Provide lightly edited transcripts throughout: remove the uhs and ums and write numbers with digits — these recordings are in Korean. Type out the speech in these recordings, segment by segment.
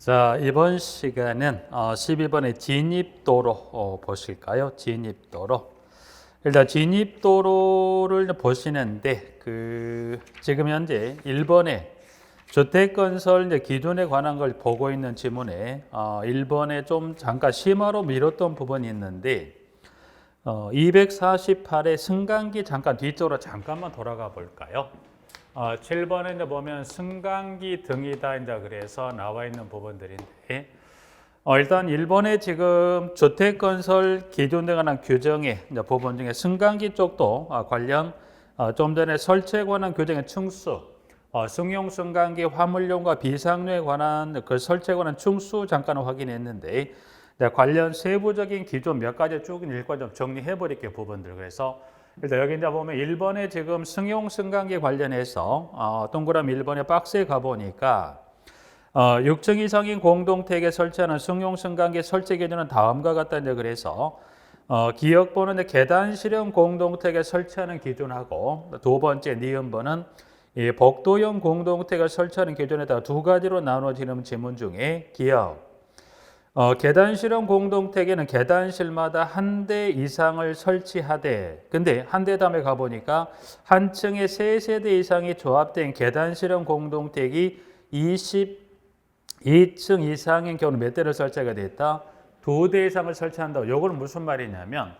자, 이번 시간은 12번의 진입도로 보실까요? 진입도로. 일단 진입도로를 보시는데 지금 현재 1번에 주택건설 기준에 관한 걸 보고 있는 지문에 1번에 좀 잠깐 심화로 미뤘던 부분이 있는데 248의 승강기 잠깐 뒤쪽으로 잠깐만 돌아가 볼까요? 7번에 이제 보면 승강기 등이다 이제 그래서 나와 있는 부분들인데 일단 1번에 지금 주택건설 기준에 관한 규정의 이제 부분 중에 승강기 쪽도 관련 좀 전에 설치에 관한 규정의 층수, 승용 승강기 화물용과 비상용에 관한 그 설치에 관한 층수 잠깐 확인했는데 관련 세부적인 기준 몇 가지 쭉 읽고 좀 정리해 버릴게요 부분들. 그래서 일단 여기 이제 보면 1번에 지금 승용 승강기 관련해서 동그라미 1번에 박스에 가보니까 6층 이상인 공동택에 설치하는 승용 승강기 설치 기준은 다음과 같다 이제 그래서 기역번은 계단실형 공동택에 설치하는 기준하고 두 번째 니은번은 이 복도형 공동택을 설치하는 기준에 따라 두 가지로 나눠지는 지문 중에 기역 계단실형 공동택에는 계단실마다 한 대 이상을 설치하되, 근데 한 대 다음에 가보니까 한 층에 세 세대 이상이 조합된 계단실형 공동택이 22층 이상인 경우는 몇 대를 설치하게 됐다? 두 대 이상을 설치한다. 이거는 무슨 말이냐면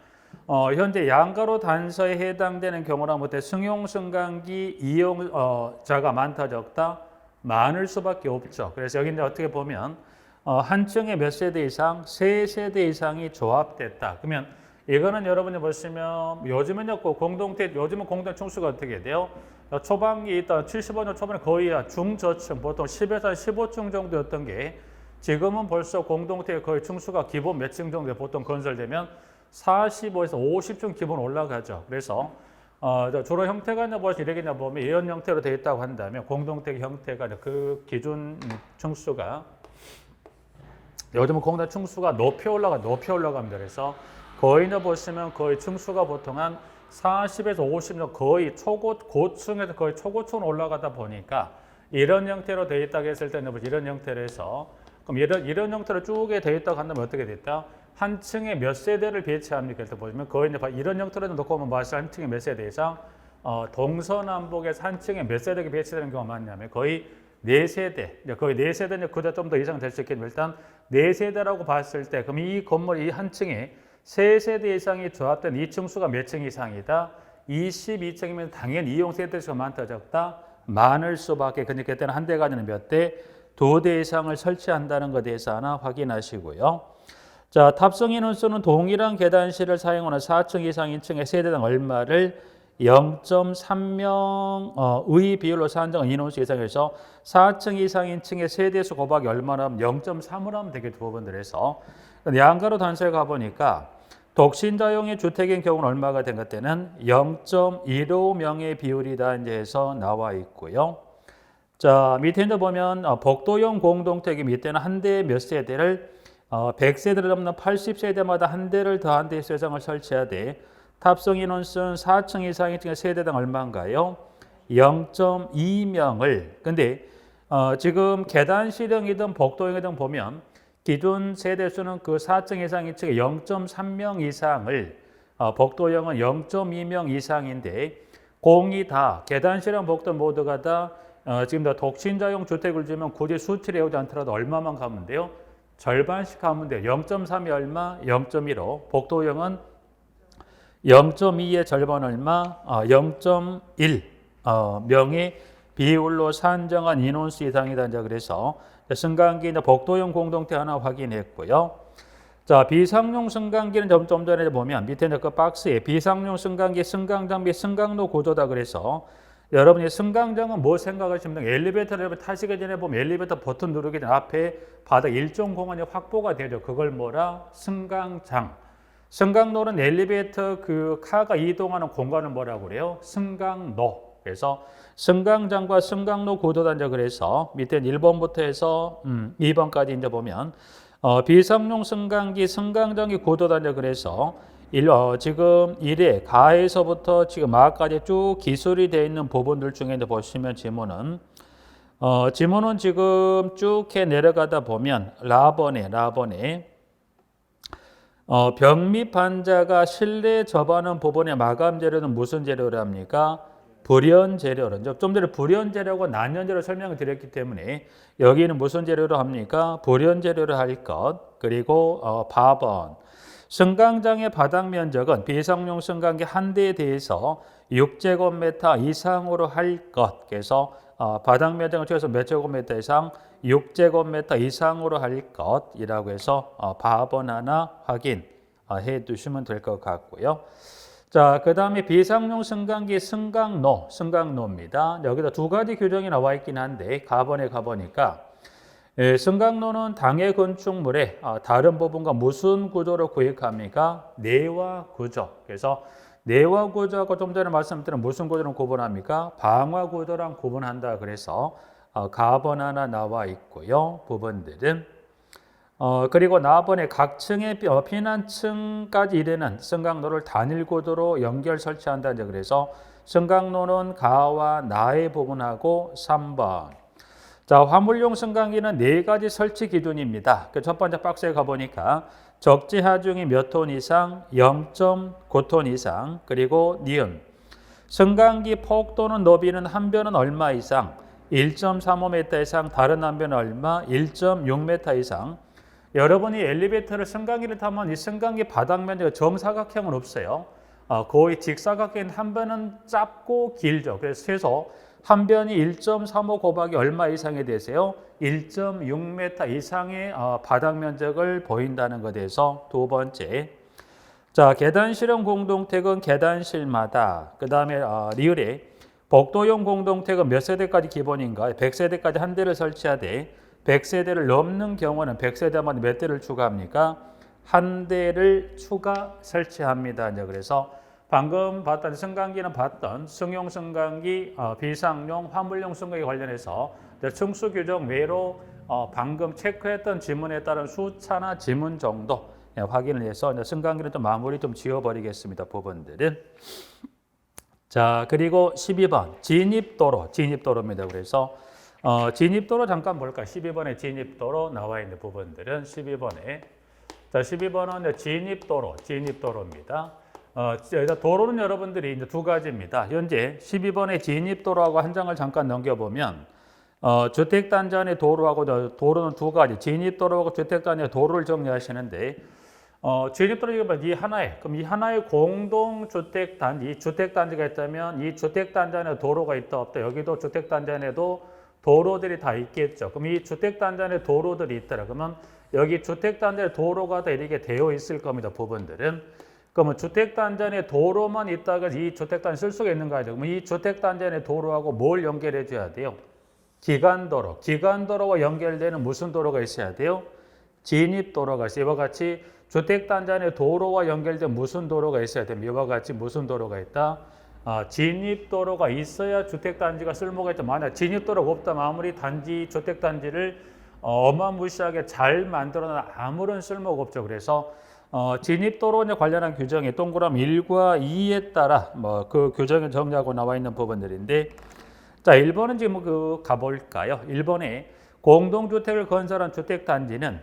현재 양가로 단서에 해당되는 경우라 못해 승용 승강기 이용자가 많다 적다? 많을 수밖에 없죠. 그래서 여기 이제 어떻게 보면 한 층에 몇 세대 이상? 세 세대 이상이 조합됐다. 그러면 이거는 여러분이 보시면 요즘은 공동택, 요즘은 공동 층수가 어떻게 돼요? 초반기 있다 75년 초반에 거의 중저층 보통 10에서 15층 정도였던 게 지금은 벌써 공동택 거의 층수가 기본 몇 층 정도 보통 건설되면 45에서 50층 기본 올라가죠. 그래서 주로 형태가 이렇게 보면 이런 형태로 되어 있다고 한다면 공동택 형태가 그 기준 층수가 요즘은 공동 층수가 높이 올라갑니다. 그래서 거의 보시면 거의 층수가 보통 한 40에서 50층 거의 고층에서 거의 초고층으로 올라가다 보니까 이런 형태로 되어 있다고 했을 때는 이런 형태로 해서 그럼 이런 형태로 쭉 되어 있다고 한다면 어떻게 됐다? 한 층에 몇 세대를 배치합니까? 이렇게 보시면 거의 이런 형태로 놓고 보면 한 층에 몇 세대 이상 동서남북에서 한 층에 몇 세대가 배치되는 경우가 많냐면 거의 4세대, 거의 4세대는 그보다 좀 더 이상 될 수 있겠지만 일단 4세대라고 봤을 때 그럼 이 건물 이 한 층에 3세대 이상이 조합된 이 층수가 몇 층 이상이다? 22층이면 당연히 이용 세대수가 많다 적다? 많을 수밖에. 그러니까 그때는 한 대가 아니라 몇 대? 2대 이상을 설치한다는 것에 대해서 하나 확인하시고요. 자, 탑승 인원수는 동일한 계단실을 사용하는 4층 이상 인층의 세대당 얼마를 0.3명의 비율로 산정한 인원수 이상에서 4층 이상인 층의 세대수 곱하기 얼마나 하면 0.3으로 하면 되겠죠. 부분들에서 양가로 단서에 가보니까 독신자용의 주택인 경우는 얼마가 된 것 때는 0.15명의 비율이다 이제 해서 나와 있고요. 자, 밑에 이제 보면 복도형 공동택이 밑에는 한 대에 몇 세대를 100세대를 넘는 80세대마다 한 대를 더한 대 세상을 설치해야 돼. 탑승 인원수는 4층 이상의 세대당 얼마인가요? 0.2명을. 근데 지금 계단실형이든 복도형이든 보면 기준 세대수는 그 4층 이상의 층에 0.3명 이상을 복도형은 0.2명 이상인데 공이 다 계단실형 복도 모두가 다 지금 다 독신자용 주택을 지으면 굳이 수치를 외우지 않더라도 얼마만 가면 돼요? 절반씩 가면 돼요. 0.3이 얼마? 0.15. 복도형은 0.2의 절반 얼마? 0.1 명의 비율로 산정한 인원수 이상이다. 그래서 승강기 복도형 공동택 하나 확인했고요. 자, 비상용 승강기는 좀 전에 보면 밑에 그 박스에 비상용 승강기 승강장비 승강로 구조다. 그래서 여러분이 승강장은 뭐 생각하시면 엘리베이터를 타시기 전에 보면 엘리베이터 버튼 누르기 전에 앞에 바닥 일정 공간이 확보가 되죠. 그걸 뭐라? 승강장. 승강로는 엘리베이터 그 카가 이동하는 공간을 뭐라고 그래요? 승강로. 그래서 승강장과 승강로 구조단자. 그래서 밑에 1번부터 해서 2번까지 이제 보면 비상용 승강기 승강장이 구조단자. 그래서 지금 1회 가에서부터 지금 마까지 쭉 기술이 되어 있는 부분들 중에 보시면 지문은 지문은 지금 쭉 해 내려가다 보면 라번에 병립 환자가 실내 접하는 부분의 마감 재료는 무슨 재료를 합니까? 불연 재료로. 좀 전에 불연 재료고 난연 재료 설명을 드렸기 때문에 여기는 무슨 재료로 합니까? 불연 재료를 할 것. 그리고 4번. 승강장의 바닥 면적은 비상용 승강기 한 대에 대해서 6제곱미터 이상으로 할 것. 그래서 바닥 면적은 최소 몇 제곱미터 이상? 6제곱미터 이상으로 할 것이라고 해서 바번 하나 확인해 두시면 될 것 같고요. 자, 그 다음에 비상용 승강기 승강로입니다. 여기다 두 가지 규정이 나와 있긴 한데 가번에 가보니까 승강로는 당해 건축물의 다른 부분과 무슨 구조로 구획합니까? 내화 구조. 그래서 내화 구조하고 좀 전에 말씀드린 무슨 구조로 구분합니까? 방화 구조랑 구분한다. 그래서 가번 하나 나와 있고요. 부분들은 그리고 나번에 각 층의 피난층까지 이르는 승강로를 단일 구조로 연결 설치한다. 그래서 승강로는 가와 나의 부분하고 3번. 자, 화물용 승강기는 4가지 설치 기준입니다. 첫 번째 박스에 가보니까 적재 하중이 몇 톤 이상, 0.9톤 이상, 그리고 니은. 승강기 폭 또는 너비는 한 변은 얼마 이상, 1.35m 이상, 다른 한 변은 얼마, 1.6m 이상. 여러분이 엘리베이터를 승강기를 타면 이 승강기 바닥 면적이 정사각형은 없어요. 거의 직사각형인 한 변은 짧고 길죠. 그래서 최소 한 변이 1.35 곱하기 얼마 이상이 되세요? 1.6m 이상의 바닥 면적을 보인다는 것에 대해서 두 번째. 자, 계단실형 공동택은 계단실마다. 그 다음에 리을에 복도용 공동택은 몇 세대까지 기본인가? 100세대까지 한 대를 설치하되 100세대를 넘는 경우는 100세대마다 몇 대를 추가합니까? 한 대를 추가 설치합니다. 그래서 방금 봤던 승강기는 봤던 승용 승강기, 비상용, 화물용 승강기 관련해서 층수 규정 외로 방금 체크했던 지문에 따른 수차나 지문 정도 확인을 해서 승강기는 좀 마무리 좀 지워버리겠습니다. 부분들은. 자, 그리고 12번 진입도로입니다. 그래서 진입도로 잠깐 볼까요? 12번에 진입도로 나와 있는 부분들은 12번에 자, 12번은 진입도로입니다. 도로는 여러분들이 이제 두 가지입니다. 현재 12번의 진입도로하고 한 장을 잠깐 넘겨보면 주택단지 안의 도로하고 도로는 두 가지, 진입도로하고 주택단지 도로를 정리하시는데 진입도로가 이 하나에, 그럼 이 하나의 공동주택단지, 이 주택단지가 있다면 이 주택단지 안에 도로가 있다 없다. 여기도 주택단지 안에도 도로들이 다 있겠죠. 그럼 이 주택단지 안에 도로들이 있더라. 그러면 여기 주택단지에 도로가 다 이렇게 되어 있을 겁니다. 부분들은. 그러면 주택단지 안에 도로만 있다가 이 주택단지 쓸 수가 있는가 하죠. 그럼 이 주택단지 안에 도로하고 뭘 연결해 줘야 돼요? 기간도로. 기간도로와 연결되는 무슨 도로가 있어야 돼요? 진입도로가 있어요. 이와 같이 주택단지 안에 도로와 연결된 무슨 도로가 있어야 됩니다. 이와 같이 무슨 도로가 있다? 진입도로가 있어야 주택단지가 쓸모가 있다. 만약 진입도로가 없다면 아무리 단지 주택단지를 어마무시하게 잘 만들어놔 아무런 쓸모가 없죠. 그래서 진입도로에 관련한 규정이 동그라미 1과 2에 따라 그 규정을 정리하고 나와 있는 부분들인데 자, 1번은 지금 가볼까요? 1번에 공동주택을 건설한 주택단지는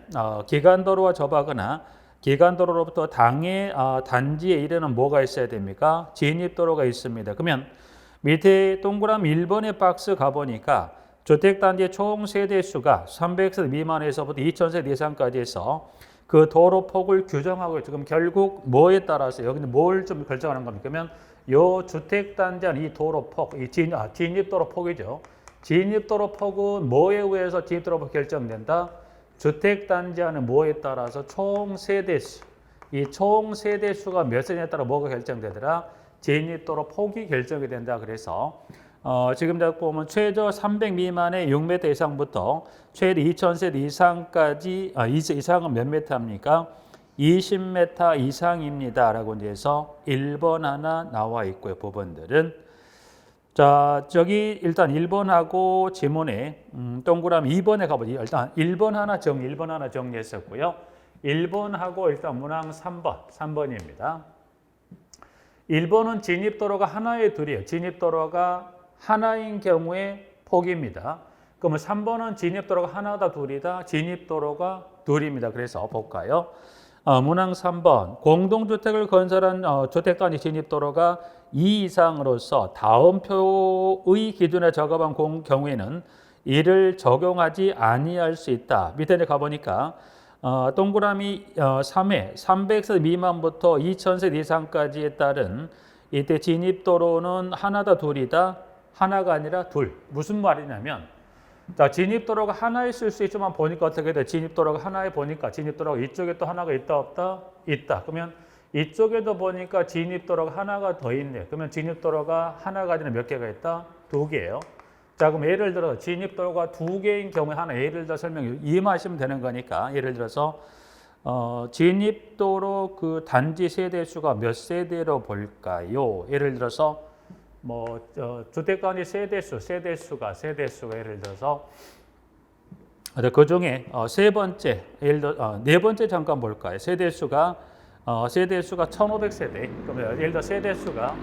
기간도로와 접하거나 기간도로로부터 당해 단지에 이르는 뭐가 있어야 됩니까? 진입도로가 있습니다. 그러면 밑에 동그라미 1번의 박스 가보니까 주택단지의 총 세대수가 300세대 미만에서부터 2000세대 이상까지 해서 그 도로 폭을 규정하고 있죠. 그럼 결국 뭐에 따라서 여기는 뭘 좀 결정하는 겁니까? 그러면 요 주택단지 안 이 도로 폭, 진입도로 폭이죠. 진입도로 폭은 뭐에 의해서 진입도로 폭 결정된다? 주택단지 안은 뭐에 따라서 총 세대수, 이 총 세대수가 몇 세대에 따라 뭐가 결정되더라? 진입도로 폭이 결정이 된다. 그래서 지금 보면 최저 300 미만의 6m 이상부터 최대 2000세대 이상까지 이상은 몇 m입니까? 20m 이상입니다. 라고 해서 1번 하나 나와 있고요. 부분들은. 자, 저기 일단 1번하고 지문에 동그라미 2번에 가보죠. 일단 1번 하나 정리했었고요. 1번하고 일단 문항 3번입니다. 1번은 진입도로가 하나의 둘이에요. 진입도로가 하나인 경우의 폭입니다. 그러면 3번은 진입도로가 하나다 둘이다? 진입도로가 둘입니다. 그래서 볼까요? 문항 3번 공동주택을 건설한 주택단지 진입도로가 2 이상으로서 다음 표의 기준에 적합한 경우에는 이를 적용하지 아니할 수 있다. 밑에 가보니까 동그라미 3회 300세 미만부터 2000세 이상까지에 따른 이때 진입도로는 하나다 둘이다? 하나가 아니라 둘. 무슨 말이냐면 자, 진입도로가 하나 있을 수 있지만 보니까 어떻게 돼? 진입도로가 하나에 보니까 진입도로가 이쪽에 또 하나가 있다 없다? 있다. 그러면 이쪽에도 보니까 진입도로가 하나가 더 있네. 그러면 진입도로가 하나가 아니라 몇 개가 있다? 두 개예요. 자, 그럼 예를 들어 진입도로가 두 개인 경우에 하나 예를 들어 설명 이해하시면 되는 거니까 예를 들어서 진입도로 그 단지 세대 수가 몇 세대로 볼까요? 예를 들어서 주택단지 세대수가 예를 들어서 그 중에 세 번째 예를 들어 네 번째 잠깐 볼까요? 세대수가 1500세대. 그러면 예를 들어 세대수가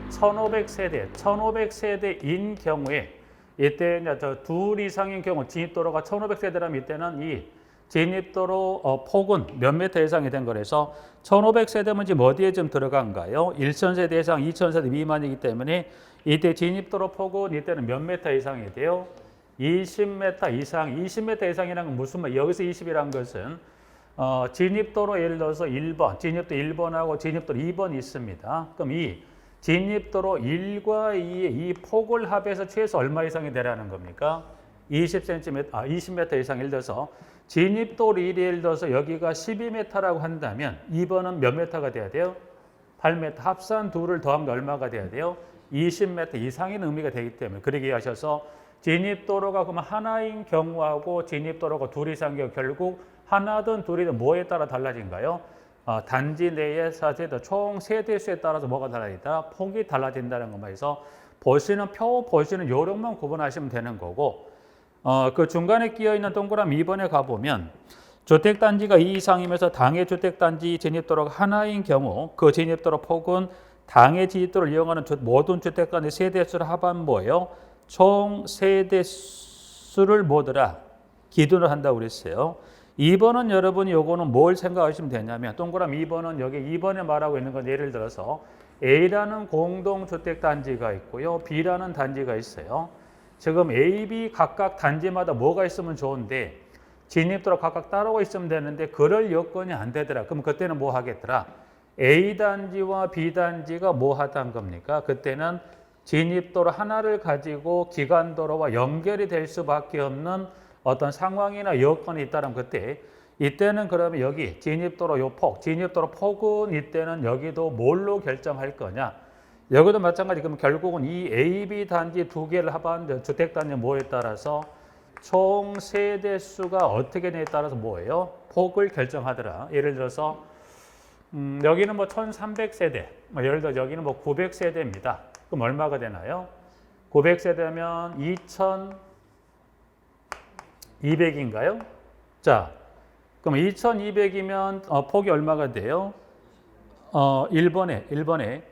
1500세대인 경우에 이때 둘 이상인 경우 진입도로가 1500세대라면 이때는 이 진입도로 폭은 몇 미터 이상이 된 거라서 1500세대면 지금 어디에 좀 들어간가요? 1000세대 이상, 2000세대 미만이기 때문에 이때 진입도로 폭은 이때는 몇 미터 이상이 돼요? 20m 이상. 20m 이상이라는 건 무슨 말? 여기서 20이라는 것은 진입도로 예를 들어서 1번, 진입도 1번하고 진입도로 2번이 있습니다. 그럼 이 진입도로 1과 2의 이 폭을 합해서 최소 얼마 이상이 되라는 겁니까? 20m 이상. 예를 들어서 진입도로 1이 예를 들어서 여기가 12m라고 한다면 2번은 몇 m가 돼야 돼요? 8m. 합산 둘을 더한 게 얼마가 돼야 돼요? 20m 이상의 의미가 되기 때문에 그렇게 하셔서 진입도로가 그러면 하나인 경우하고 진입도로가 둘 이상인 경우 결국 하나든 둘이든 뭐에 따라 달라진가요? 단지 내의 사세대 총 세대수에 따라서 뭐가 달라진다? 폭이 달라진다는 것만 해서 보시는 요령만 구분하시면 되는 거고 그 중간에 끼어있는 동그라미 2번에 가보면 주택단지가 2 이상이면서 당해 주택단지 진입도로가 하나인 경우 그 진입도로 폭은 당해 진입도로를 이용하는 모든 주택단지 세대수를 합한 뭐예요? 총 세대수를 뭐더라? 기준으로 한다고 그랬어요. 2번은 여러분이 요거는 뭘 생각하시면 되냐면 동그라미 2번은 여기 2번에 말하고 있는 건 예를 들어서 A라는 공동주택단지가 있고요. B라는 단지가 있어요. 지금 A, B 각각 단지마다 뭐가 있으면 좋은데 진입도로 각각 따로 있으면 되는데 그럴 여건이 안 되더라. 그럼 그때는 뭐 하겠더라? A 단지와 B 단지가 뭐 하던 겁니까? 그때는 진입도로 하나를 가지고 기간도로와 연결이 될 수밖에 없는 어떤 상황이나 여건이 있다면 이때는 그러면 여기 진입도로 요 폭, 진입도로 폭은 이때는 여기도 뭘로 결정할 거냐? 여기도 마찬가지. 그럼 결국은 이 A, B 단지 두 개를 합한 주택단지 뭐에 따라서 총 세대수가 어떻게 되냐에 따라서 뭐예요? 폭을 결정하더라. 예를 들어서 여기는 뭐 1300세대, 예를 들어 여기는 뭐 900세대입니다. 그럼 얼마가 되나요? 900세대면 2200인가요? 자, 그럼 2200이면 폭이 얼마가 돼요? 1번은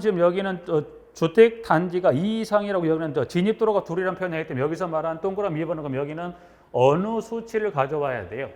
지금 여기는 주택 단지가 2 이상이라고 여기는 진입도로가 둘이라는 표현이 있기 때문에 여기서 말한 동그라미 2번은 그럼 여기는 어느 수치를 가져와야 돼요?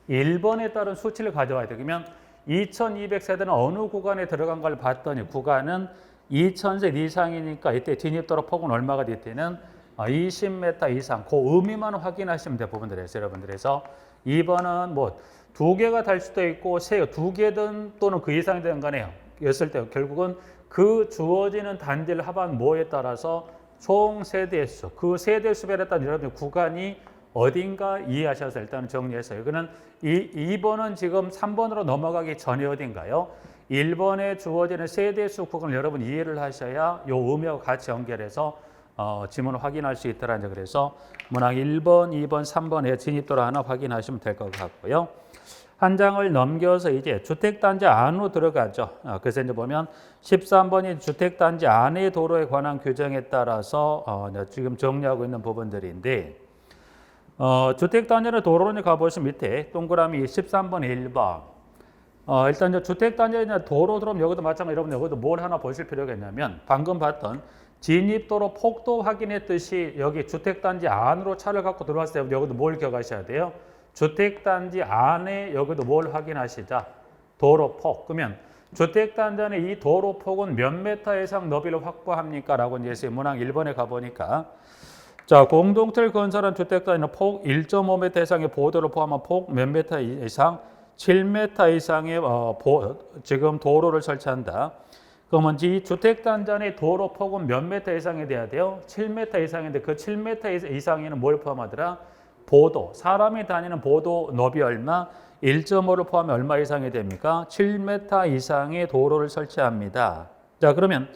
1번에 따른 수치를 가져와야 돼요. 그러면 2200세대는 어느 구간에 들어간 걸 봤더니 구간은 2000세 이상이니까 이때 진입도로 폭은 얼마가 될 때는 20m 이상. 그 의미만 확인하시면 될 부분들이에요, 여러분들. 그래서 2번은 뭐 두 개가 달 수도 있고 두 개든 또는 그 이상이 되는 거네요. 였을 때 결국은 그 주어지는 단지를 합한 뭐에 따라서 총 세대수, 그 세대수별에 따른 여러분들 구간이 어딘가 이해하셔서 일단 정리했어요. 이거는 2번은 지금 3번으로 넘어가기 전에 어딘가요? 1번에 주어지는 세대수 구간을 여러분 이해를 하셔야 이 의미하고 같이 연결해서 지문을 확인할 수 있더라. 그래서 문항 1번, 2번, 3번에 진입도로 하나 확인하시면 될 것 같고요. 한 장을 넘겨서 이제 주택단지 안으로 들어가죠. 그래서 이제 보면 13번이 주택단지 안의 도로에 관한 규정에 따라서 지금 정리하고 있는 부분들인데 주택단지의 도로에 가보시면 밑에 동그라미 13번 1번 일단 주택단지에 도로 들어오면 여기도 마찬가지로 여러분 여기도 뭘 하나 보실 필요가 있냐면 방금 봤던 진입도로 폭도 확인했듯이 여기 주택단지 안으로 차를 갖고 들어왔을 때 여기도 뭘 기억하셔야 돼요? 주택단지 안에 여기도 뭘 확인하시자? 도로폭. 그러면 주택단지 안에 이 도로폭은 몇 미터 이상 너비를 확보합니까? 라고 이제 문항 1번에 가보니까 자, 공동체를 건설한 주택단지는 폭 1.5m 이상의 보도를 포함한 폭 몇 미터 이상? 7m 이상의 지금 도로를 설치한다. 그러면 이 주택단지 안의 도로 폭은 몇 미터 이상이 돼야 돼요? 7m 이상인데 그 7m 이상에는 뭘 포함하더라? 보도. 사람이 다니는 보도 너비 얼마? 1.5를 포함하면 얼마 이상이 됩니까? 7m 이상의 도로를 설치합니다. 자, 그러면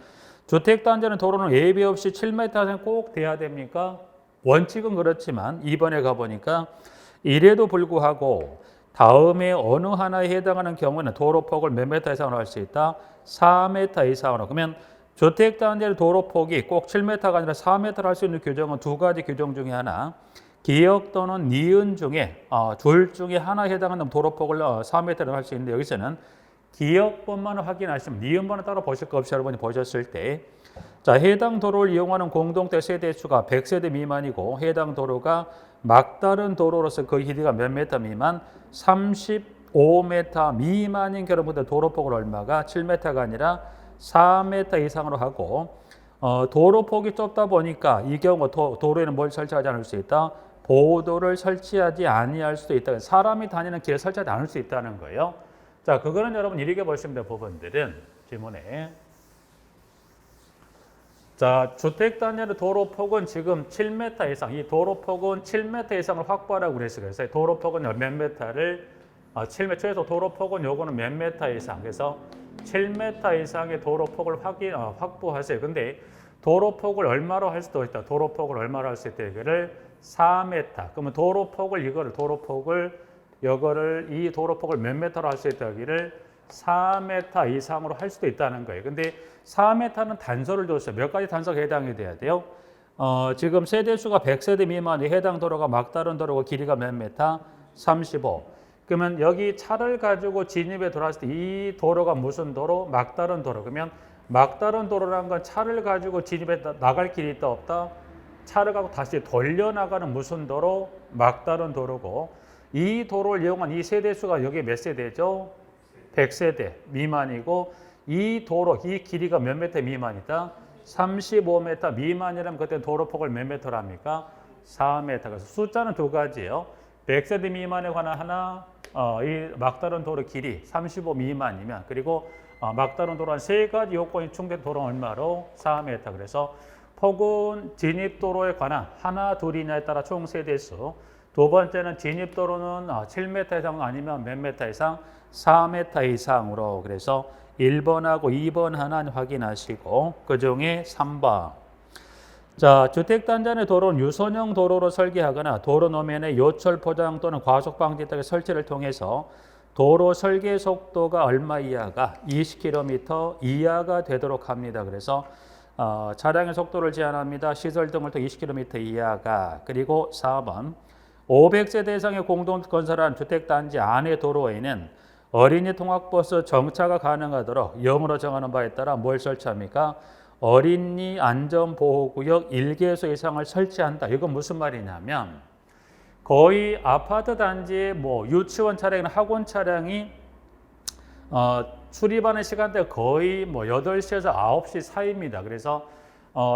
주택단지는 도로는 예비 없이 7m 이상 꼭 돼야 됩니까? 원칙은 그렇지만 2번에 가보니까 이래도 불구하고 다음에 어느 하나에 해당하는 경우는 도로폭을 몇 미터 이상으로 할 수 있다? 4m 이상으로. 그러면 주택단지의 도로폭이 꼭 7m가 아니라 4m를 할 수 있는 규정은 두 가지 규정 중에 하나. 기역 또는 니은 중에 둘 중에 하나에 해당하는 도로폭을 4m를 할 수 있는데 여기서는 기역번만 확인하시면 니은번은 따로 보실 거 없이 여러분이 보셨을 때 자, 해당 도로를 이용하는 공동체 세대 수가 100세대 미만이고 해당 도로가 막다른 도로로서 그 길이가 몇 미터 미만? 35m 미만인 여러분들 도로폭을 얼마가? 7m가 아니라 4m 이상으로 하고 도로폭이 좁다 보니까 이 경우 도로에는 뭘 설치하지 않을 수 있다? 보도를 설치하지 아니할 수도 있다. 사람이 다니는 길에 설치하지 않을 수 있다는 거예요. 자, 그거는 여러분 이렇게 보시면 될 부분들은 지문에 자, 주택단지의 도로폭은 지금 7m 이상, 이 도로폭은 7m 이상을 확보하라고 그랬어요. 그래서 도로폭은 몇 미터를 7m, 최소 도로폭은 요거는 몇 미터 이상. 그래서 7m 이상의 도로폭을 확보하세요. 근데 도로폭을 얼마로 할 수도 있다. 도로폭을 얼마로 할 수 있다. 이거를 4m. 그러면 도로폭을 이 도로폭을 몇 미터로 할 수 있다. 여기를 4m 이상으로 할 수도 있다는 거예요. 근데 4m는 단서를 줬어요. 몇 가지 단서가 해당이 돼야 돼요? 지금 세대수가 100세대 미만이 해당 도로가 막다른 도로고 길이가 몇 미터? 35. 그러면 여기 차를 가지고 진입에 들어왔을 때 이 도로가 무슨 도로? 막다른 도로. 그러면 막다른 도로라는 건 차를 가지고 진입에 나갈 길이 있다 없다? 차를 갖고 다시 돌려나가는 무슨 도로? 막다른 도로고 이 도로를 이용한 이 세대수가 여기 몇 세대죠? 100세대 미만이고 이 도로, 이 길이가 몇 미터 미만이다? 35m 미만이라면 그때 도로폭을 몇 미터로 합니까? 4m. 그래서 숫자는 두 가지예요. 100세대 미만에 관한 하나, 이 막다른 도로 길이 35 미만이면 그리고 막다른 도로 한 세 가지 요건이 충족된 도로는 얼마로? 4m. 그래서 폭은 진입도로에 관한 하나, 둘이냐에 따라 총 세대수. 두 번째는 진입도로는 7m 이상 아니면 몇 미터 이상? 4m 이상으로. 그래서 1번하고 2번 하나 확인하시고 그중에 3번. 자, 주택단지 도로는 유선형 도로로 설계하거나 도로 노면에 요철 포장 또는 과속 방지 등의 설치를 통해서 도로 설계 속도가 얼마 이하가? 20km 이하가 되도록 합니다. 그래서 차량의 속도를 제한합니다. 시설 등을 통해 20km 이하가. 그리고 4번. 500세대 이상의 공동 건설한 주택단지 안의 도로에는 어린이 통학버스 정차가 가능하도록 0으로 정하는 바에 따라 뭘 설치합니까? 어린이 안전보호구역 1개소 이상을 설치한다. 이건 무슨 말이냐면 거의 아파트 단지에 유치원 차량이나 학원 차량이 출입하는 시간대 거의 8시에서 9시 사이입니다. 그래서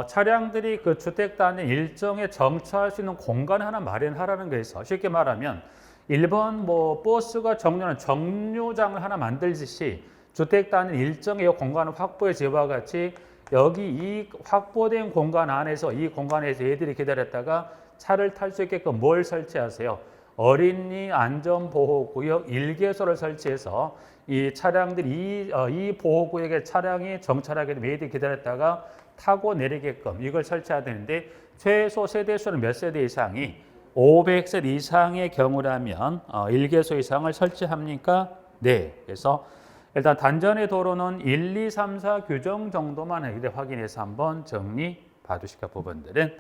차량들이 그 주택단지 일정에 정차할 수 있는 공간을 하나 마련하라는 거에서 쉽게 말하면 일본 버스가 정류하는 정류장을 하나 만들듯이 주택단지 일정의 공간을 확보해 지와 같이 여기 이 확보된 공간 안에서 이 공간에서 얘들이 기다렸다가 차를 탈 수 있게끔 뭘 설치하세요? 어린이 안전보호구역 1개소를 설치해서 이 차량들이 이 보호구역에 차량이 정차하게 되면 얘들이 기다렸다가 타고 내리게끔 이걸 설치해야 되는데 최소 세대수는 몇 세대 이상이 500세 이상의 경우라면 1개소 이상을 설치합니까? 네. 그래서 일단 단전의 도로는 1, 2, 3, 4 규정 정도만 확인해서 한번 정리 봐주실까 부분들은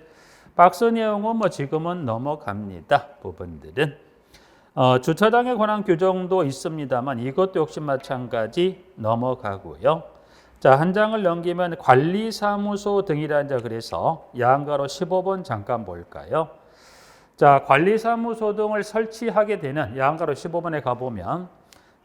박스 내용은 지금은 넘어갑니다. 부분들은 주차장에 관한 규정도 있습니다만 이것도 역시 마찬가지 넘어가고요. 자, 한 장을 넘기면 관리사무소 등이라는 자 그래서 양가로 15번 잠깐 볼까요? 자, 관리사무소 등을 설치하게 되는 양가로 15번에 가보면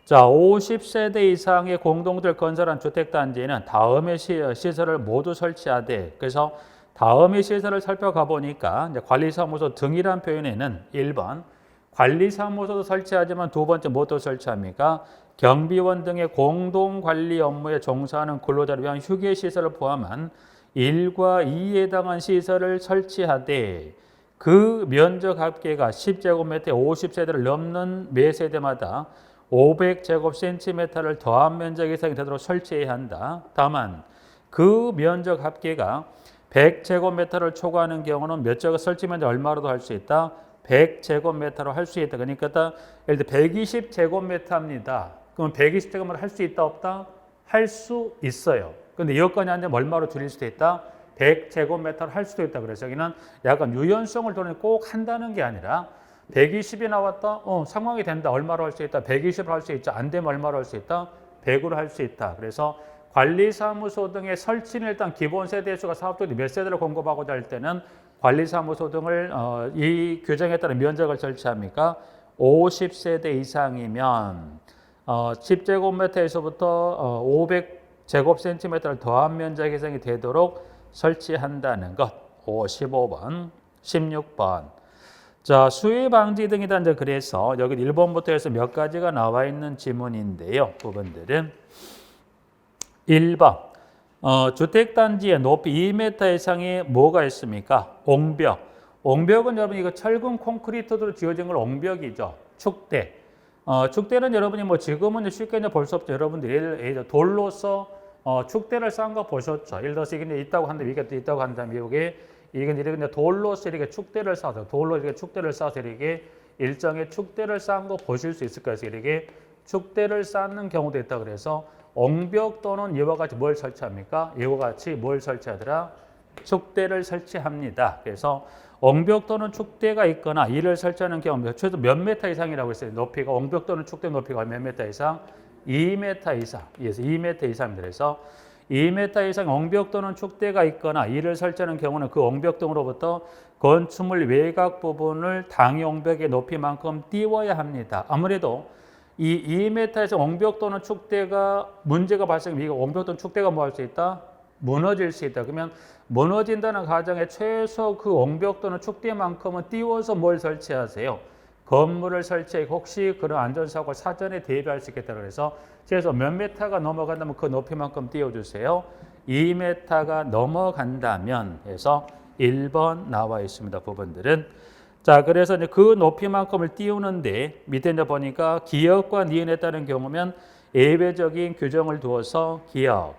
자, 50세대 이상의 공동들 건설한 주택단지에는 다음의 시설을 모두 설치하되 그래서 다음의 시설을 살펴가 보니까 이제 관리사무소 등이란 표현에는 1번 관리사무소도 설치하지만 두 번째 무엇도 설치합니까? 경비원 등의 공동관리 업무에 종사하는 근로자를 위한 휴게시설을 포함한 1과 2에 해당한 시설을 설치하되 그 면적 합계가 10제곱미터에 50세대를 넘는 매 세대마다 500제곱센티미터를 더한 면적 이상이 되도록 설치해야 한다. 다만 그 면적 합계가 100제곱미터를 초과하는 경우는 면적 설치 면적 얼마로도 할 수 있다. 100제곱미터로 할 수 있다. 그러니까 예를 들어 120제곱미터입니다. 그럼 120제곱미터 할 수 있다 없다? 할 수 있어요. 근데 여건이 안 되면 얼마로 줄일 수도 있다? 100제곱미터를 할 수도 있다. 그래서 여기는 약간 유연성을 도는 꼭 한다는 게 아니라 120이 나왔다? 상황이 된다. 얼마로 할 수 있다? 120으로 할 수 있죠. 안 되면 얼마로 할 수 있다? 100으로 할 수 있다. 그래서 관리사무소 등의 설치는 일단 기본 세대수가 사업들이 몇 세대를 공급하고자 할 때는 관리사무소 등을 이 규정에 따른 면적을 설치합니까? 50세대 이상이면 10제곱미터에서부터 500제곱센티미터를 더한 면적 예상이 되도록 설치한다는 것. 15번, 16번. 자, 수해 방지 등이다. 그래서 여기 1번부터 해서 몇 가지가 나와 있는 지문인데요. 부분들은 1번. 주택단지의 높이 2m 이상의 뭐가 있습니까? 옹벽. 옹벽은 여러분 이거 철근 콘크리트로 지어진 걸 옹벽이죠. 축대. 축대는 여러분이 뭐 지금은 쉽게 볼 수 없죠. 여러분들이 돌로서 축대를 쌓은 거 보셨죠. 예를 들어서 이게 있다고 한다면 이게 있다고 한다면 이게 이렇게 돌로서 이렇게 축대를 쌓아서 돌로 이렇게 축대를 쌓아서 이렇게 일정의 축대를 쌓은 거 보실 수 있을 거예요. 이렇게 축대를 쌓는 경우도 있다 그래서 옹벽 또는 이와 같이 뭘 설치합니까? 이와 같이 뭘 설치하더라? 축대를 설치합니다. 그래서 옹벽 또는 축대가 있거나 이를 설치하는 경우 최소 몇 미터 이상이라고 했어요. 높이가 옹벽 또는 축대 높이가 몇 미터 이상? 2m 이상. 그래서 2m 이상입니다. 그래서 2m 이상 옹벽 또는 축대가 있거나 이를 설치하는 경우는 그 옹벽 등으로부터 건축물 외곽 부분을 당위 옹벽의 높이만큼 띄워야 합니다. 아무래도 이 2m에서 옹벽 또는 축대가 문제가 발생하면 이거 옹벽 또는 축대가 뭐 할 수 있다? 무너질 수 있다. 그러면 무너진다는 가정에 최소 그 옹벽 또는 축대만큼은 띄워서 뭘 설치하세요? 건물을 설치해 혹시 그런 안전사고 사전에 대비할 수 있겠다. 그래서 최소 몇 메타가 넘어간다면 그 높이만큼 띄워주세요. 2m가 넘어간다면 해서 1번 나와 있습니다. 부분들은. 자, 그래서 이제 그 높이만큼을 띄우는데 밑에 이제 보니까 기역과 니은에 따른 경우면 예외적인 규정을 두어서 기역.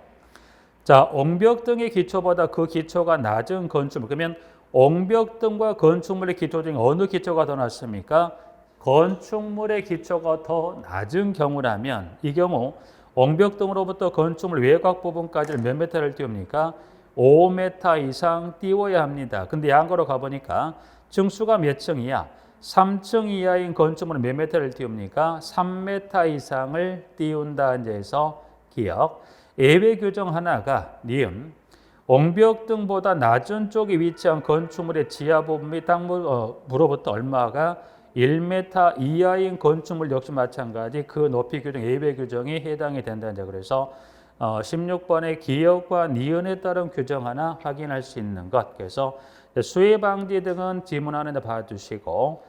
자, 옹벽 등의 기초보다 그 기초가 낮은 건축물. 그러면 옹벽 등과 건축물의 기초 중에 어느 기초가 더 낮습니까? 건축물의 기초가 더 낮은 경우라면 이 경우 옹벽 등으로부터 건축물 외곽 부분까지 몇 메타를 띄웁니까? 5m 이상 띄워야 합니다. 근데 양거로 가보니까 층수가 몇 층이야? 3층 이하인 건축물은 몇 메타를 띄웁니까? 3m 이상을 띄운다. 해서 기억. 예외 규정 하나가 니은. 옹벽 등보다 낮은 쪽에 위치한 건축물의 지하 부분 및 땅으로부터 얼마가 1m 이하인 건축물 역시 마찬가지 그 높이 규정 예외 규정이 해당이 된다. 그래서 16번의 기역과 니은에 따른 규정 하나 확인할 수 있는 것. 그래서 수해 방지 등은 지문하는 데 봐주시고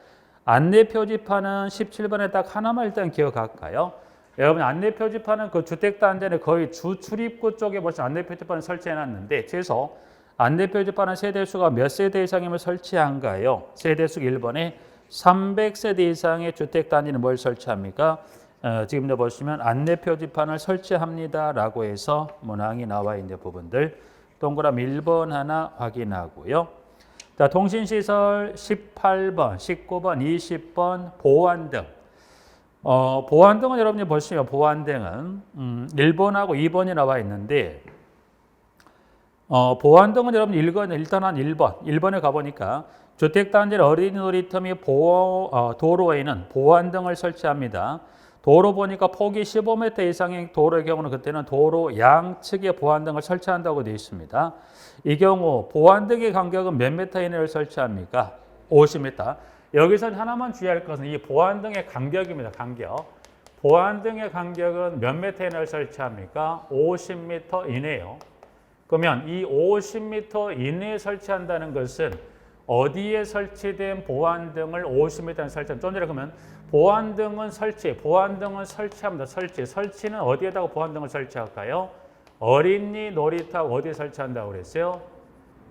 안내 표지판은 17번에 딱 하나만 일단 기억할까요? 여러분 안내 표지판은 그 주택단지는 거의 주 출입구 쪽에 벌써 안내 표지판을 설치해 놨는데 최소 안내 표지판은 세대수가 몇 세대 이상이면 설치한가요? 세대수 1번에 300세대 이상의 주택단지는 뭘 설치합니까? 지금 보시면 안내 표지판을 설치합니다 라고 해서 문항이 나와 있는 부분들 동그라미 1번 하나 확인하고요. 자, 통신시설 18번, 19번, 20번 보안 등. 보안 등은 여러분이 보시면 보안 등은 1번하고 2번이 나와 있는데 보안 등은 여러분 일단 한 1번에 가보니까 주택단지 어린이 놀이터 및 도로에는 보안 등을 설치합니다. 도로 보니까 폭이 15m 이상의 도로의 경우는 그때는 도로 양측에 보안등을 설치한다고 되어 있습니다. 이 경우 보안등의 간격은 몇 미터 이내를 설치합니까? 50m. 여기서 하나만 주의할 것은 이 보안등의 간격입니다. 간격. 보안등의 간격은 몇 미터 이내를 설치합니까? 50m 이내요. 그러면 이 50m 이내에 설치한다는 것은 어디에 설치된 보안등을 50m에 설치하면 좀 전에 그러면 보안등은 설치합니다. 설치는 어디에다가 보안등을 설치할까요? 어린이 놀이터하고 어디에 설치한다고 그랬어요?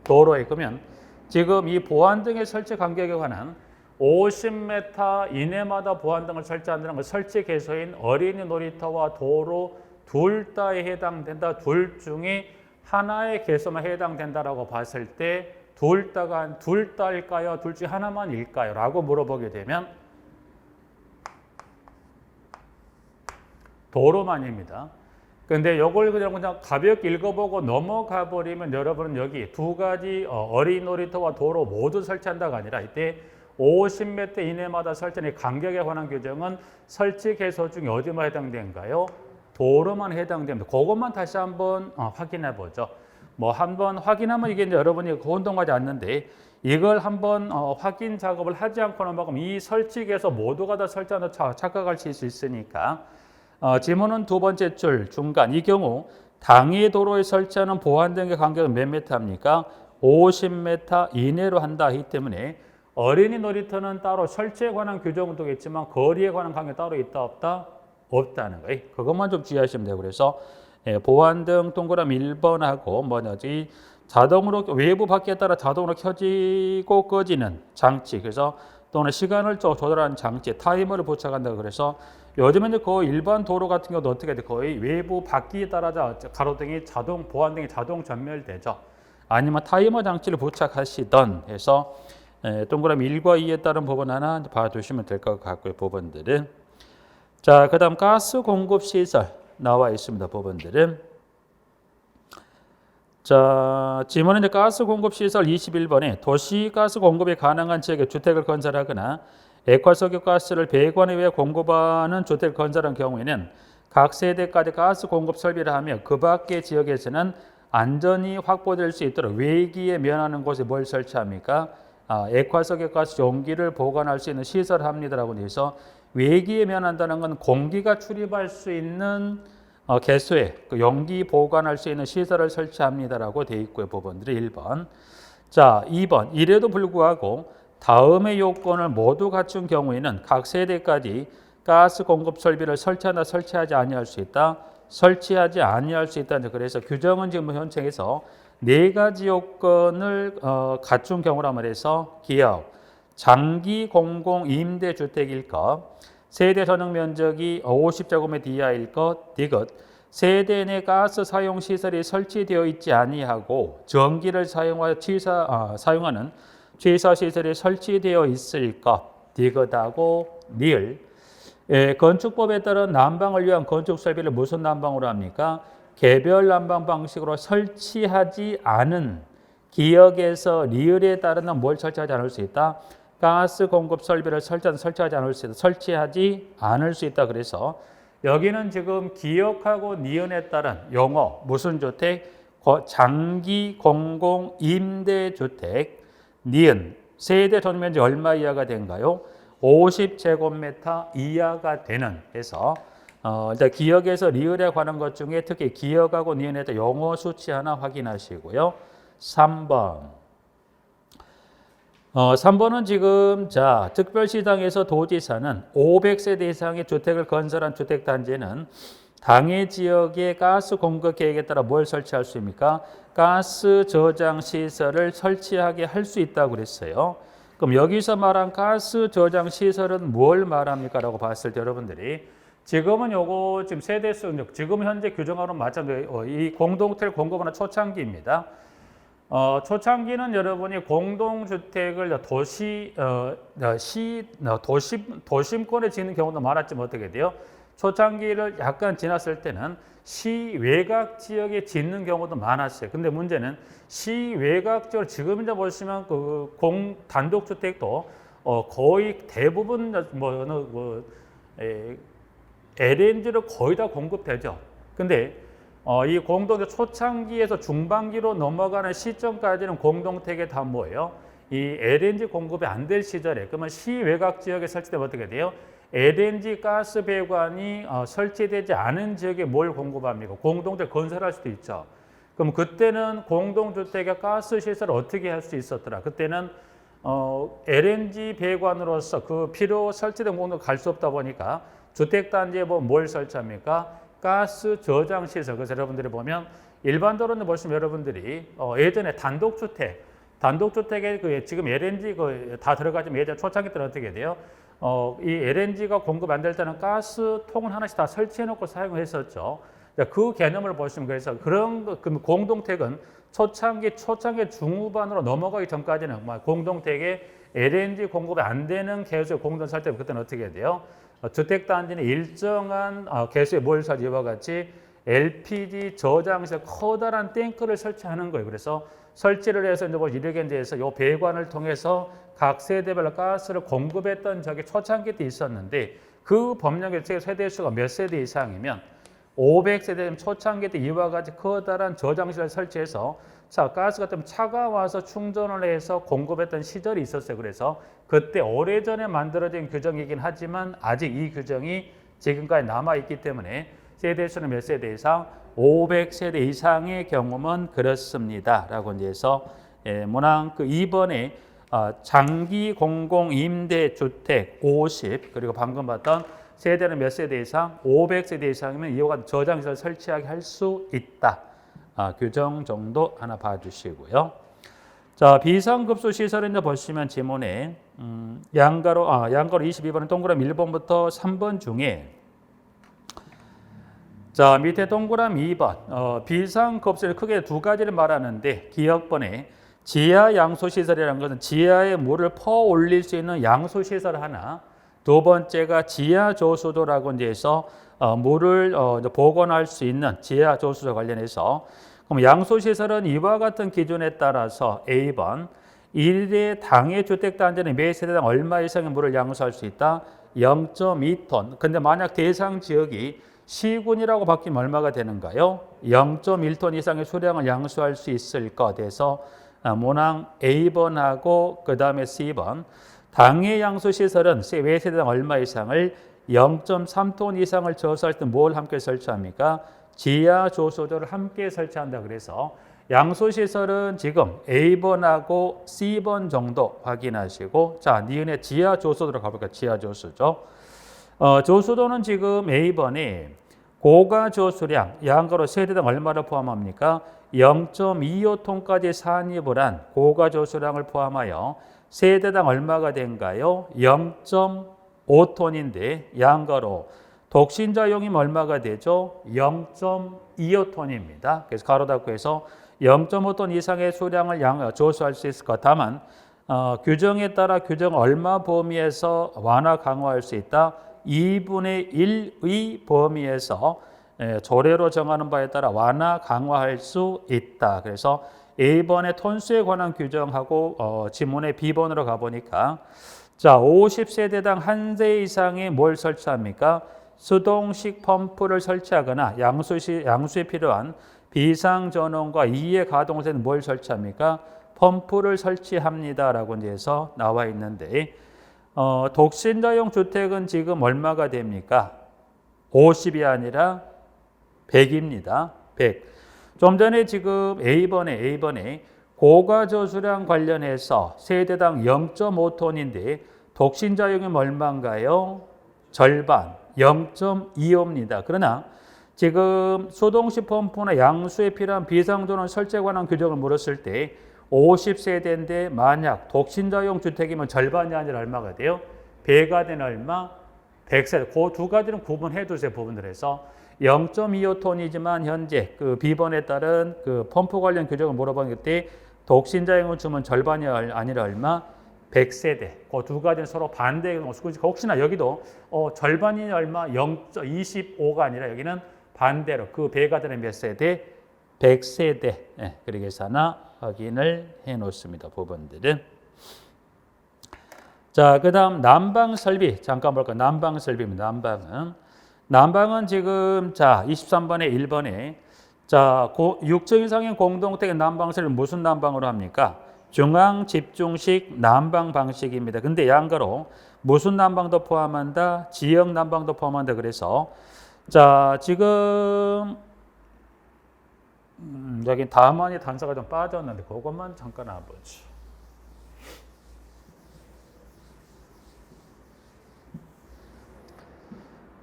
도로에. 그러면 지금 이 보안등의 설치 간격에 관한 50m 이내마다 보안등을 설치한다는 건 설치 개소인 어린이 놀이터와 도로 둘 다에 해당된다. 둘 중에 하나의 개소만 해당된다라고 봤을 때 둘 다일까요? 둘 중에 하나만일까요? 라고 물어보게 되면 도로만입니다. 근데 이걸 그냥 가볍게 읽어보고 넘어가 버리면 여러분은 여기 두 가지 어린이 놀이터와 도로 모두 설치한다가 아니라 이때 50m 이내마다 설치하는 간격에 관한 규정은 설치 개소 중에 어디만 해당되는가요? 도로만 해당됩니다. 그것만 다시 한번 확인해 보죠. 뭐 한번 확인하면 이게 이제 여러분이 혼동하지 않는데 이걸 한번 확인 작업을 하지 않고 넘어가면 이 설치 개소 모두가 다 설치한다 착각할 수 있으니까 지문은 두 번째 줄 중간 이 경우 당해 도로에 설치하는 보안등의 간격은 몇 미터입니까? 50m 이내로 한다 하기 때문에 어린이 놀이터는 따로 설치에 관한 규정도 있지만 거리에 관한 간격이 따로 있다 없다? 없다는 거예요. 그것만 좀 주의하시면 돼요. 그래서 보안등 동그라미 1번하고 뭐냐지 자동으로 외부 밖에 따라 자동으로 켜지고 꺼지는 장치 그래서 또는 시간을 조절하는 장치 타이머를 부착한다 그래서 요즘에 이제 거의 일반 도로 같은 경우도 어떻게 돼 거의 외부 바퀴에 따라서 가로등이 자동 보안등이 자동 전멸되죠. 아니면 타이머 장치를 부착하시던 해서 동그라미 1과 2에 따른 부분 하나 봐두시면 될 것 같고요. 부분들은 자 그다음 가스 공급 시설 나와 있습니다. 부분들은 자 지문은 이제 가스 공급 시설 21번에 도시 가스 공급이 가능한 지역에 주택을 건설하거나 액화석유 가스를 배관에 의해 공급하는 주택을 건설한 경우에는 각 세대까지 가스 공급 설비를 하며 그 밖의 지역에서는 안전이 확보될 수 있도록 외기에 면하는 곳에 뭘 설치합니까? 액화석유 가스 용기를 보관할 수 있는 시설을 합니다라고 해서 외기에 면한다는 건 공기가 출입할 수 있는 개수에 그 용기 보관할 수 있는 시설을 설치합니다라고 되어 있고요. 부분들이 1번. 자, 2번. 이래도 불구하고 다음의 요건을 모두 갖춘 경우에는 각 세대까지 가스 공급 설비를 설치한다, 설치하지 아니할 수 있다, 설치하지 아니할 수 있다. 그래서 규정은 지금 현행에서 네 가지 요건을 갖춘 경우라 말해서 기업, 장기 공공 임대 주택일 것, 세대 전용 면적이 50제곱미터 이하일 것, 디귿, 세대 내 가스 사용 시설이 설치되어 있지 아니하고 전기를 사용하는 취사 시설이 설치되어 있을 것, 디귿하고 니을. 건축법에 따른 난방을 위한 건축 설비를 무슨 난방으로 합니까? 개별 난방 방식으로 설치하지 않은 기역에서 리을에 따르는 뭘 설치하지 않을 수 있다? 가스 공급 설비를 설치하지 않을 수 있다. 설치하지 않을 수 있다. 그래서 여기는 지금 기역하고 니은에 따른 용어 무슨 주택? 장기 공공 임대 주택 니은 세대 전면적 얼마 이하가 된가요? 50제곱미터 이하가 되는 해서 일단 기역에서 리을에 관한 것 중에 특히 기역하고 니은에 대한 용어 수치 하나 확인하시고요. 3번. 3번은 지금 특별시장에서 도지사는 500세대 이상의 주택을 건설한 주택단지에는 당해 지역의 가스 공급 계획에 따라 뭘 설치할 수 있습니까? 가스 저장 시설을 설치하게 할 수 있다고 그랬어요. 그럼 여기서 말한 가스 저장 시설은 뭘 말합니까? 라고 봤을 때 여러분들이 지금은 요거 지금 세대수 지금 현재 규정하고는 마찬가지로 이 공동주택을 공급하는 초창기입니다. 초창기는 여러분이 공동주택을 도심권에 짓는 경우도 많았지만 어떻게 돼요? 초창기를 약간 지났을 때는 시 외곽 지역에 짓는 경우도 많았어요. 근데 문제는 시 외곽 지역 지금 이제 보시면 그 단독주택도 거의 대부분 LNG를 거의 다 공급되죠. 근데 이 공동체 초창기에서 중반기로 넘어가는 시점까지는 공동택에 다 뭐예요? 이 LNG 공급이 안 될 시절에 그러면 시외곽 지역에 설치되면 어떻게 돼요? LNG 가스 배관이 설치되지 않은 지역에 뭘 공급합니까? 공동택 건설할 수도 있죠. 그럼 그때는 공동주택의 가스 시설을 어떻게 할 수 있었더라? 그때는 LNG 배관으로서 그 필요 설치된 공동을 갈 수 없다 보니까 주택단지에 뭘 설치합니까? 가스 저장 시설. 그래서 여러분들이 보면 일반적으로는 보시면 여러분들이 예전에 단독주택에 그 지금 LNG 다 들어가지만 예전 초창기 때는 어떻게 돼요? 이 LNG가 공급 안 될 때는 가스통을 하나씩 다 설치해 놓고 사용했었죠. 그 개념을 보시면 그래서 그런 그 공동택은 초창기 중후반으로 넘어가기 전까지는 공동택에 LNG 공급이 안 되는 개수의 공동 설치 그때는 어떻게 돼요? 주택단지는 일정한 개수의 뭘 설치 이와 같이 LPG 저장실 커다란 탱크를 설치하는 거예요. 그래서 설치를 해서 이제 이렇게 이제 요 배관을 통해서 각 세대별로 가스를 공급했던 적이 초창기 때 있었는데 그 법령의 세대 수가 몇 세대 이상이면 500세대 초창기 때 이와 같이 커다란 저장실을 설치해서 가스가 좀 차가워서 충전을 해서 공급했던 시절이 있었어요. 그래서 그때 오래전에 만들어진 규정이긴 하지만 아직 이 규정이 지금까지 남아있기 때문에 세대 수는 몇 세대 이상? 500세대 이상의 경우면 그렇습니다. 라고 이제 해서 문항 그 2번에 장기 공공 임대주택 50 그리고 방금 봤던 세대는 몇 세대 이상? 500세대 이상이면 이와 같은 저장시설 설치하게 할 수 있다. 규정 정도 하나 봐주시고요. 자, 비상급수 시설을 보시면 지문에 양가로 22번은 동그라미 1번부터 3번 중에 자 밑에 동그라미 2번 비상급수를 크게 두 가지를 말하는데 기억번에 지하 양수시설이라는 것은 지하에 물을 퍼올릴 수 있는 양수시설 하나 두 번째가 지하 조수도라고 이제 해서 물을 보관할 수 있는 지하 조수도 관련해서 그럼 양수시설은 이와 같은 기준에 따라서 A번 1회 당해 주택단지는 매 세대당 얼마 이상의 물을 양수할 수 있다? 0.2톤. 근데 만약 대상 지역이 시군이라고 바뀌면 얼마가 되는가요? 0.1톤 이상의 수량을 양수할 수 있을 것 돼서 문항 A번하고 그 다음에 C번 당해 양수시설은 매 세대당 얼마 이상을 0.3톤 이상을 저수할 때 뭘 함께 설치합니까? 지하 조수도를 함께 설치한다. 그래서 양수시설은 지금 A번하고 C번 정도 확인하시고 자, 니은의 지하 조수도로 가볼까요? 지하 조수죠. 조수도는 지금 A번에 고가 조수량 양가로 세대당 얼마를 포함합니까? 0.25톤까지 산입을 한 고가 조수량을 포함하여 세대당 얼마가 된가요? 0.5톤인데 양가로 독신자용이면 얼마가 되죠? 0.25톤입니다. 그래서 가로 닫고 해서 0.5톤 이상의 수량을 조수할 수 있을 것. 다만 규정에 따라 규정 얼마 범위에서 완화 강화할 수 있다? 2분의 1의 범위에서 조례로 정하는 바에 따라 완화 강화할 수 있다. 그래서 A번의 톤수에 관한 규정하고 지문의 B번으로 가보니까 자 50세대당 한 대 이상의 뭘 설치합니까? 수동식 펌프를 설치하거나 양수에 필요한 비상전원과 2의 가동세는 뭘 설치합니까? 펌프를 설치합니다라고 이제 해서 나와 있는데 독신자용 주택은 지금 얼마가 됩니까? 50이 아니라 100입니다. 100. 좀 전에 지금 A번에 고가저수량 관련해서 세대당 0.5톤인데 독신자용이면 얼마인가요? 절반, 0.25입니다. 그러나 지금 수동식 펌프나 양수에 필요한 비상전원 설치에 관한 규정을 물었을 때 50세대인데 만약 독신자용 주택이면 절반이 아니라 얼마가 돼요? 배가 되는 얼마? 100세대. 그 두 가지는 구분해 두세요. 부분들에서 0.25톤이지만 현재 그 B번에 따른 그 펌프 관련 규정을 물어본 때 독신자용을 주면 절반이 아니라 얼마? 100세대. 그 두 가지는 서로 반대의 경우 혹시나 여기도 절반이 얼마? 0.25가 아니라 여기는 반대로 그 배가 되는 몇 세대? 100세대. 그렇게 해서 하나 확인을 해 놓습니다. 부분들은. 자, 그 다음 난방 설비 잠깐 볼까요? 난방 설비입니다. 난방은 지금 자 23번에 1번에 자 6층 이상의 공동택의 난방설을 무슨 난방으로 합니까? 중앙 집중식 난방 방식입니다. 근데 양가로 무슨 난방도 포함한다? 지역 난방도 포함한다. 그래서 자 지금 여기 다만이 단서가 좀 빠졌는데 그것만 잠깐 알아보죠.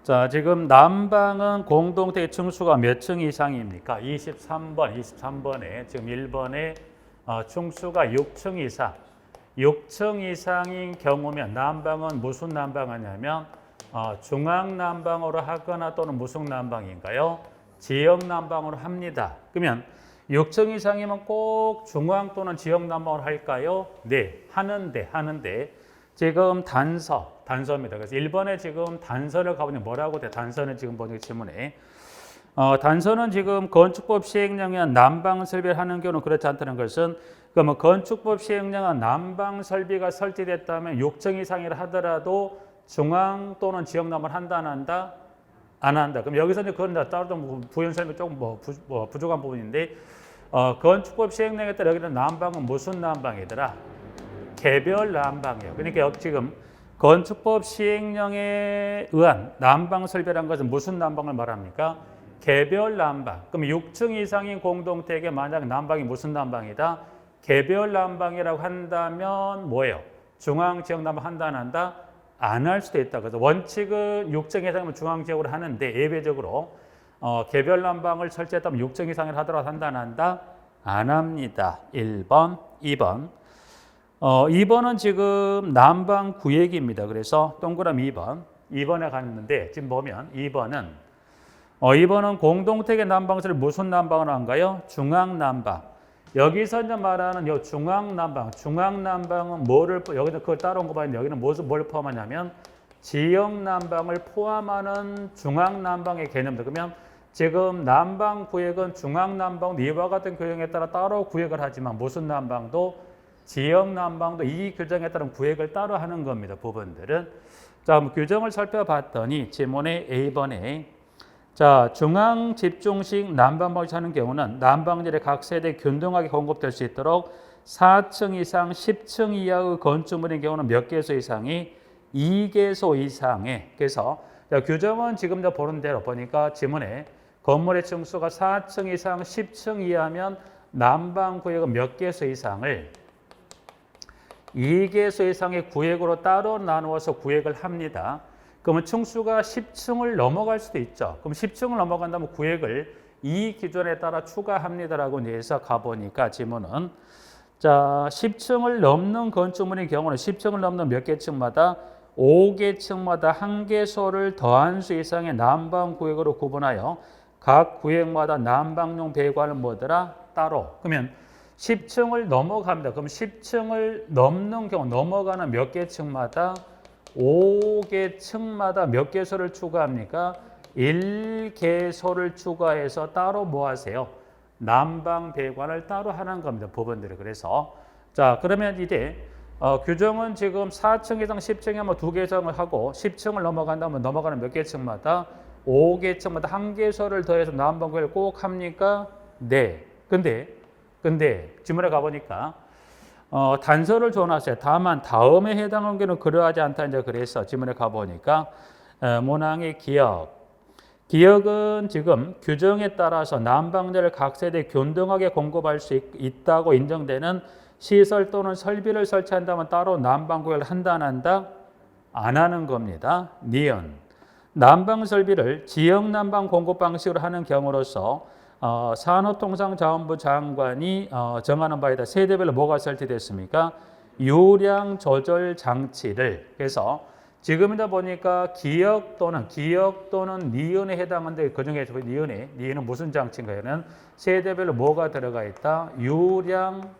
자, 지금 난방은 공동택의 층수가 몇 층 이상입니까? 23번에 지금 1번에 층수가 6층 이상. 6층 이상인 경우면 난방은 무슨 난방 하냐면 중앙 난방으로 하거나 또는 무슨 난방인가요? 지역 난방으로 합니다. 그러면 6층 이상이면 꼭 중앙 또는 지역 난방으로 할까요? 네, 하는데 지금 단서입니다. 그래서 1번에 지금 단서를 가보니 뭐라고 돼? 단서는 지금 보니까 질문에 단서는 지금 건축법 시행령에 난방 설비를 하는 경우는 그렇지 않다는 것은 그러면 건축법 시행령은 난방 설비가 설치됐다면 6층 이상이라 하더라도 중앙 또는 지역 난방을 한다 안 한다? 안 한다. 그럼 여기서 이제 그건 따로 좀 부연 설명 조금 부족한 부분인데 건축법 시행령에 따라 여기는 난방은 무슨 난방이더라? 개별 난방이에요. 그러니까 지금 건축법 시행령에 의한 난방 설비라는 것은 무슨 난방을 말합니까? 개별 난방. 그럼 6층 이상인 공동택에 만약 난방이 무슨 난방이다? 개별 난방이라고 한다면 뭐예요? 중앙 지역 난방 한다 안 한다? 안 할 수도 있다. 그래서 원칙은 6층 이상이면 중앙 지역으로 하는데 예외적으로 개별 난방을 설치했다면 6층 이상을 하더라도 한다 안 한다? 안 합니다. 1번, 2번. 2번은 지금 난방 구획입니다. 그래서 동그라미 2번에 갔는데 지금 보면 2번은 공동택의 난방설을 무슨 난방으로 한가요? 중앙 난방. 여기서 이제 말하는 이 중앙 난방은 뭐를 여기서 그걸 따라온 거 봐야 여기는 뭘 포함하냐면 지역 난방을 포함하는 중앙 난방의 개념입니다. 그러면 지금 난방 구획은 중앙 난방 이와 같은 규정에 따라 따로 구획을 하지만 무슨 난방도 지역 난방도 이 규정에 따른 구획을 따로 하는 겁니다. 부분들은. 자, 규정을 살펴봤더니 지문의 A번에 자, 중앙 집중식 난방 방식 하는 경우는 난방질이 각 세대에 균등하게 공급될 수 있도록 4층 이상 10층 이하의 건축물인 경우는 몇 개소 이상이 2개소 이상에. 그래서 자, 규정은 지금 보는 대로 보니까 지문에 건물의 층수가 4층 이상 10층 이하면 난방 구획은 몇 개소 이상을 2개소 이상의 구획으로 따로 나누어서 구획을 합니다. 그러면 층수가 10층을 넘어갈 수도 있죠. 그럼 10층을 넘어간다면 구획을 이 기준에 따라 추가합니다라고 해서 가보니까 지문은 자 10층을 넘는 건축물의 경우는 10층을 넘는 몇 개 층마다 5개 층마다 한 개소를 더한 수 이상의 난방 구획으로 구분하여 각 구획마다 난방용 배관을 뭐더라? 따로. 그러면 10층을 넘어갑니다. 그럼 10층을 넘는 경우 넘어가는 몇 개 층마다 5개 층마다 몇 개소를 추가합니까? 1개소를 추가해서 따로 뭐 하세요? 난방 배관을 따로 하는 겁니다. 부분들이. 그래서 자 그러면 이제 규정은 지금 4층 이상 10층에 뭐 2개 이상을 하고 10층을 넘어간다면 넘어가는 몇 개 층마다 5개 층마다 한 개소를 더해서 난방 구획을 꼭 합니까? 네. 근데 지문에 가보니까 단서를 줘놨어요. 다만 다음에 해당하는 경우는 그러하지 않다. 이제 그래서 지문에 가보니까 문항의 기역은 지금 규정에 따라서 난방재를 각 세대에 균등하게 공급할 수 있다고 인정되는 시설 또는 설비를 설치한다면 따로 난방 구획을 한다 안 한다? 안 하는 겁니다. 니은 난방 설비를 지역 난방 공급 방식으로 하는 경우로서 산업통상자원부 장관이 정하는 바에다 세대별로 뭐가 설치됐습니까? 유량 조절 장치를. 그래서 지금이다 보니까 기역 또는 니은에 해당하는데 그중에 니은은 무슨 장치인가요? 세대별로 뭐가 들어가 있다? 유량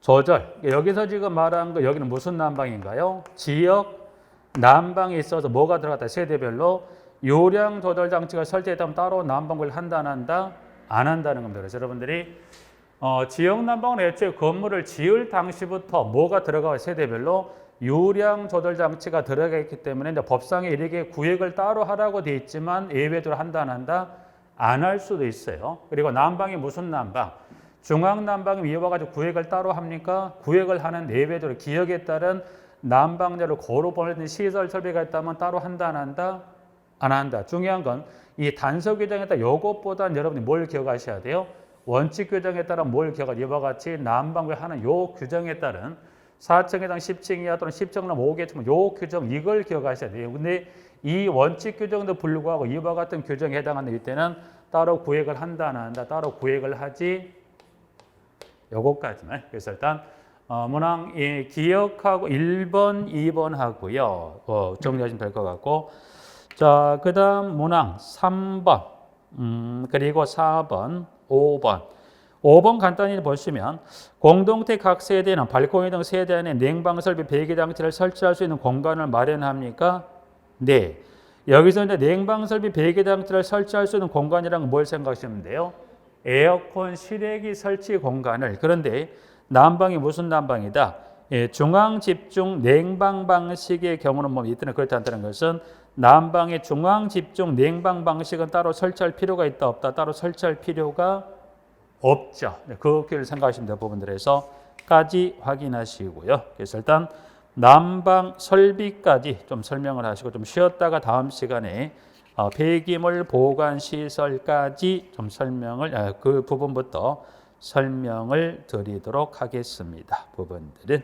조절. 여기서 지금 말한 거 여기는 무슨 난방인가요? 지역 난방이 있어서 뭐가 들어갔다? 세대별로 요량 조절 장치가 설치했다면 따로 난방을 한다 안 한다? 안 한다는 겁니다. 그래서 여러분들이 지역 난방은 애초에 건물을 지을 당시부터 뭐가 들어가요? 세대별로 유량 조절 장치가 들어가 있기 때문에 이제 법상에 이렇게 구획을 따로 하라고 돼 있지만 예외적으로 한다 안 한다? 안 할 수도 있어요. 그리고 난방이 무슨 난방? 중앙 난방이 이와 가지고 구획을 따로 합니까? 구획을 하는 예외적으로 기역에 따른 난방료를 고루 보내는 시설 설비가 있다면 따로 한다 안 한다? 안 한다. 중요한 건 이 단서 규정에 따라 이것보다는 여러분이 뭘 기억하셔야 돼요? 원칙 규정에 따라 뭘 기억하? 이와 같이 난방을 하는 요 규정에 따른 4층 해당 10층 이하 또는 10층 넘 5개층 요 규정 이걸 기억하셔야 돼요. 근데 이 원칙 규정도 불구하고 이와 같은 규정에 해당하는 이때는 따로 구획을 한다 안 한다? 따로 구획을 하지. 요것까지만. 그래서 일단 문항 기억하고 1번, 2번 하고요. 정리하시면 될 것 같고. 자, 그다음 문항 3번. 그리고 4번, 5번. 5번 간단히 보시면 공동택 각 세대는 발코니 등 세대 안에 냉방 설비 배기 장치를 설치할 수 있는 공간을 마련합니까? 네. 여기서 이제 냉방 설비 배기 장치를 설치할 수 있는 공간이란 뭘 생각하시면 돼요? 에어컨 실외기 설치 공간을. 그런데 난방이 무슨 난방이다? 중앙 집중 냉방 방식의 경우는 뭐 이때는 그렇지 않다는 것은 난방의 중앙 집중 냉방 방식은 따로 설치할 필요가 있다 없다? 따로 설치할 필요가 없죠. 그렇게 생각하시면 될 부분들에서까지 확인하시고요. 그래서 일단 난방 설비까지 좀 설명을 하시고 좀 쉬었다가 다음 시간에 폐기물 보관 시설까지 좀 설명을 그 부분부터 설명을 드리도록 하겠습니다. 부분들은